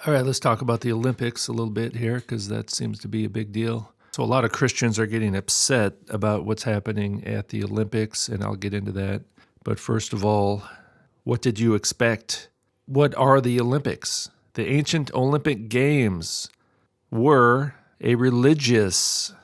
All right, let's talk about the Olympics a little bit here because that seems to be a big deal. So a lot of Christians are getting upset about what's happening at the Olympics, and I'll get into that. But first of all, what did you expect? What are the Olympics? The ancient Olympic Games were a religious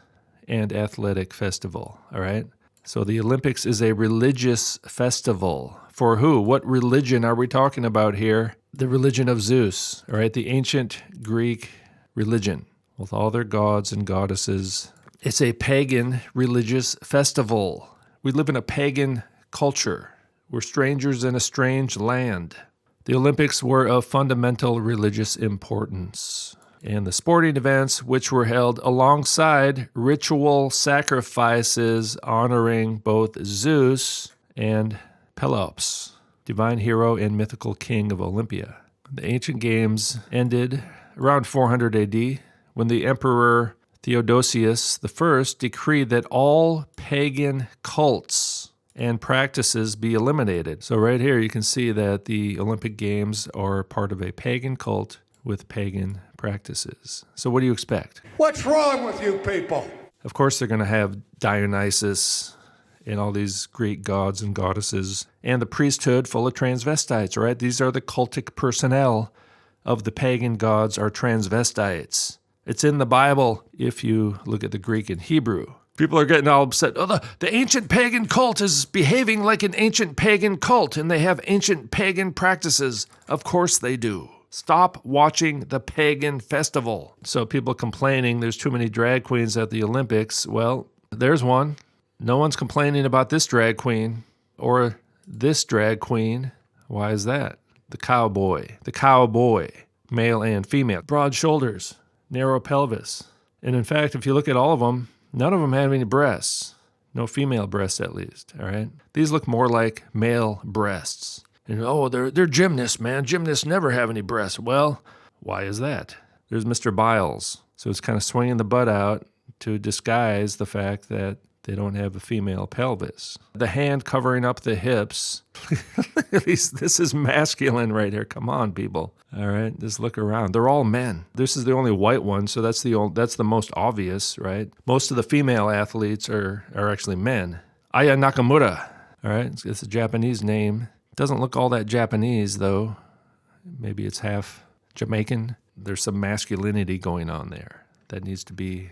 and athletic festival, all right? So the Olympics is a religious festival. For who? What religion are we talking about here? The religion of Zeus, all right? The ancient Greek religion with all their gods and goddesses. It's a pagan religious festival. We live in a pagan culture. We're strangers in a strange land. The Olympics were of fundamental religious importance. And the sporting events, which were held alongside ritual sacrifices honoring both Zeus and Pelops, divine hero and mythical king of Olympia. The ancient games ended around 400 AD when the emperor Theodosius I decreed that all pagan cults and practices be eliminated. So right here you can see that the Olympic Games are part of a pagan cult with pagan practices. So what do you expect? What's wrong with you people? Of course they're going to have Dionysus and all these Greek gods and goddesses, and the priesthood full of transvestites, right? These are the cultic personnel of the pagan gods are transvestites. It's in the Bible if you look at the Greek and Hebrew. People are getting all upset. Oh, the ancient pagan cult is behaving like an ancient pagan cult, and they have ancient pagan practices. Of course they do. Stop watching the pagan festival. So people complaining there's too many drag queens at the Olympics. Well, there's one. No one's complaining about this drag queen or this drag queen. Why is that? The cowboy, male and female. Broad shoulders, narrow pelvis. And in fact, if you look at all of them, none of them have any breasts. No female breasts, at least, all right? These look more like male breasts. And, they're gymnasts, man. Gymnasts never have any breasts. Well, why is that? There's Mr. Biles. So it's kind of swinging the butt out to disguise the fact that they don't have a female pelvis. The hand covering up the hips. This is masculine right here. Come on, people. All right, just look around. They're all men. This is the only white one, so that's the most obvious, right? Most of the female athletes are actually men. Aya Nakamura. All right, it's a Japanese name. Doesn't look all that Japanese, though. Maybe it's half Jamaican. There's some masculinity going on there that needs to be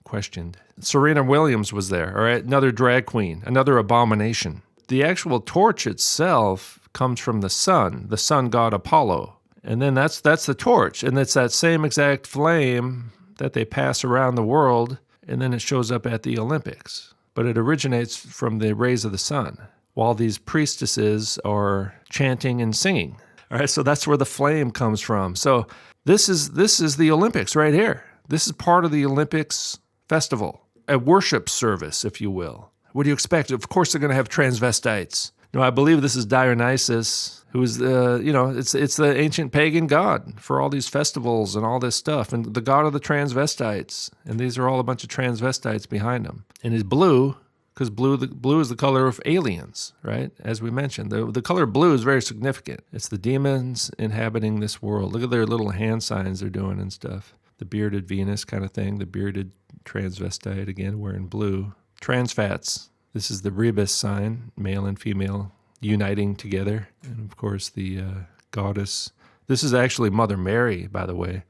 questioned. Serena Williams was there, all right? Another drag queen, another abomination. The actual torch itself comes from the sun god Apollo. And then that's the torch. And it's that same exact flame that they pass around the world, and then it shows up at the Olympics. But it originates from the rays of the sun, while these priestesses are chanting and singing. All right, so that's where the flame comes from. So this is the Olympics right here. This is part of the Olympics festival, a worship service, if you will. What do you expect? Of course they're going to have transvestites. No, I believe this is Dionysus, who is it's the ancient pagan god for all these festivals and all this stuff, and the god of the transvestites. And these are all a bunch of transvestites behind him. And he's blue, because blue is the color of aliens, right? As we mentioned, the color blue is very significant. It's the demons inhabiting this world. Look at their little hand signs they're doing and stuff. The bearded Venus kind of thing, the bearded transvestite, again, wearing blue. Trans fats. This is the rebus sign, male and female uniting together. And of course, the goddess. This is actually Mother Mary, by the way,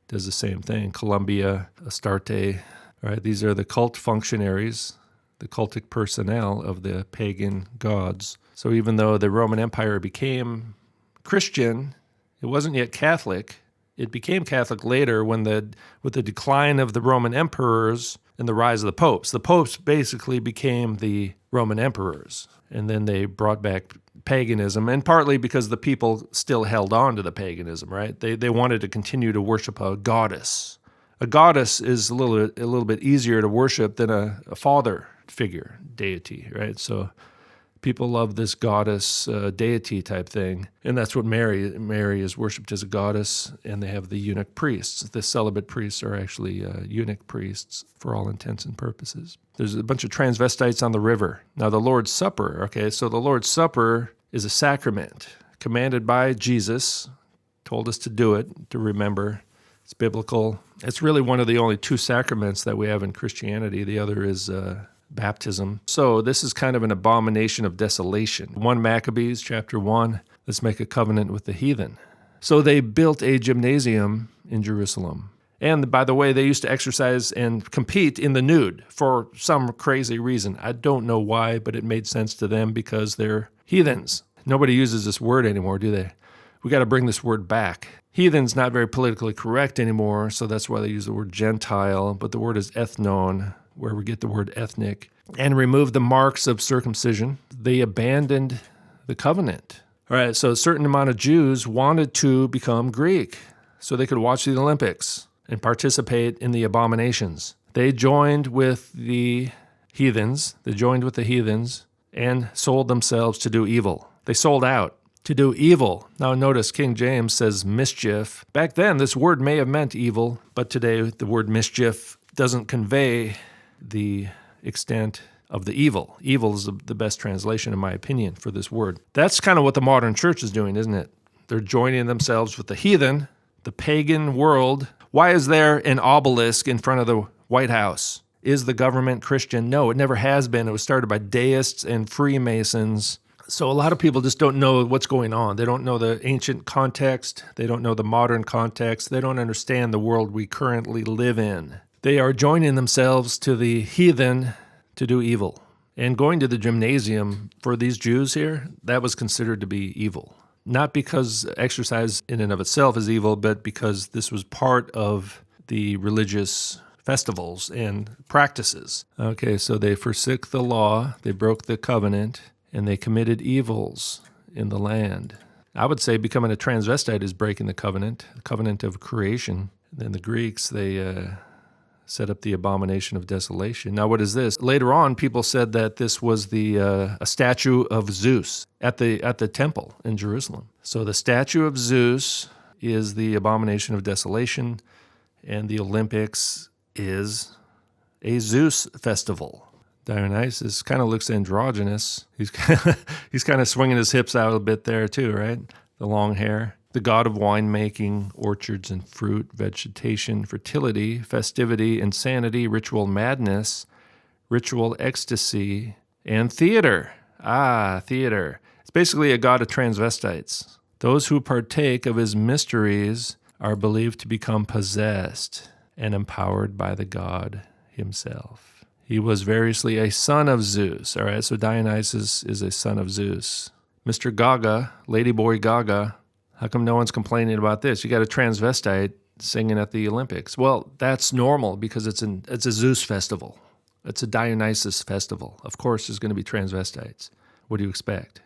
does the same thing. Columbia, Astarte. All right, these are the cult functionaries, the cultic personnel of the pagan gods. So even though the Roman Empire became Christian, it wasn't yet Catholic. It became Catholic later with the decline of the Roman emperors and the rise of the popes. The popes basically became the Roman emperors, and then they brought back paganism, and partly because the people still held on to the paganism, right? They wanted to continue to worship a goddess. A goddess is a little bit easier to worship than a father figure, deity, right? So people love this goddess deity type thing, and that's what Mary is worshipped as a goddess, and they have the eunuch priests. The celibate priests are actually eunuch priests for all intents and purposes. There's a bunch of transvestites on the river. Now the Lord's Supper, okay, so the Lord's Supper is a sacrament commanded by Jesus told us to do it, to remember. It's biblical. It's really one of the only two sacraments that we have in Christianity. The other is baptism. So this is kind of an abomination of desolation. 1 Maccabees chapter 1, let's make a covenant with the heathen. So they built a gymnasium in Jerusalem. And by the way, they used to exercise and compete in the nude for some crazy reason. I don't know why, but it made sense to them because they're heathens. Nobody uses this word anymore, do they? We got to bring this word back. Heathen's not very politically correct anymore, so that's why they use the word Gentile, but the word is ethnon, where we get the word ethnic, and remove the marks of circumcision. They abandoned the covenant. All right, so a certain amount of Jews wanted to become Greek so they could watch the Olympics and participate in the abominations. They joined with the heathens. And sold themselves to do evil. They sold out to do evil. Now notice King James says mischief. Back then, this word may have meant evil, but today the word mischief doesn't convey the extent of the evil. Evil is the best translation, in my opinion, for this word. That's kind of what the modern church is doing, isn't it? They're joining themselves with the heathen, the pagan world. Why is there an obelisk in front of the White House? Is the government Christian? No, it never has been. It was started by deists and Freemasons. So a lot of people just don't know what's going on. They don't know the ancient context. They don't know the modern context. They don't understand the world we currently live in. They are joining themselves to the heathen to do evil. And going to the gymnasium for these Jews here, that was considered to be evil. Not because exercise in and of itself is evil, but because this was part of the religious festivals and practices. Okay, so they forsook the law, they broke the covenant, and they committed evils in the land. I would say becoming a transvestite is breaking the covenant of creation. Then the Greeks, they set up the abomination of desolation. Now, what is this? Later on, people said that this was a statue of Zeus at the temple in Jerusalem. So the statue of Zeus is the abomination of desolation, and the Olympics is a Zeus festival. Dionysus kind of looks androgynous. He's kind of swinging his hips out a bit there too, right? The long hair. The god of winemaking, orchards and fruit, vegetation, fertility, festivity, insanity, ritual madness, ritual ecstasy, and theater. Theater. It's basically a god of transvestites. Those who partake of his mysteries are believed to become possessed and empowered by the god himself. He was variously a son of Zeus. All right, so Dionysus is a son of Zeus. Mr. Gaga, Ladyboy Gaga, how come no one's complaining about this? You got a transvestite singing at the Olympics. Well, that's normal because it's a Zeus festival. It's a Dionysus festival. Of course, there's going to be transvestites. What do you expect?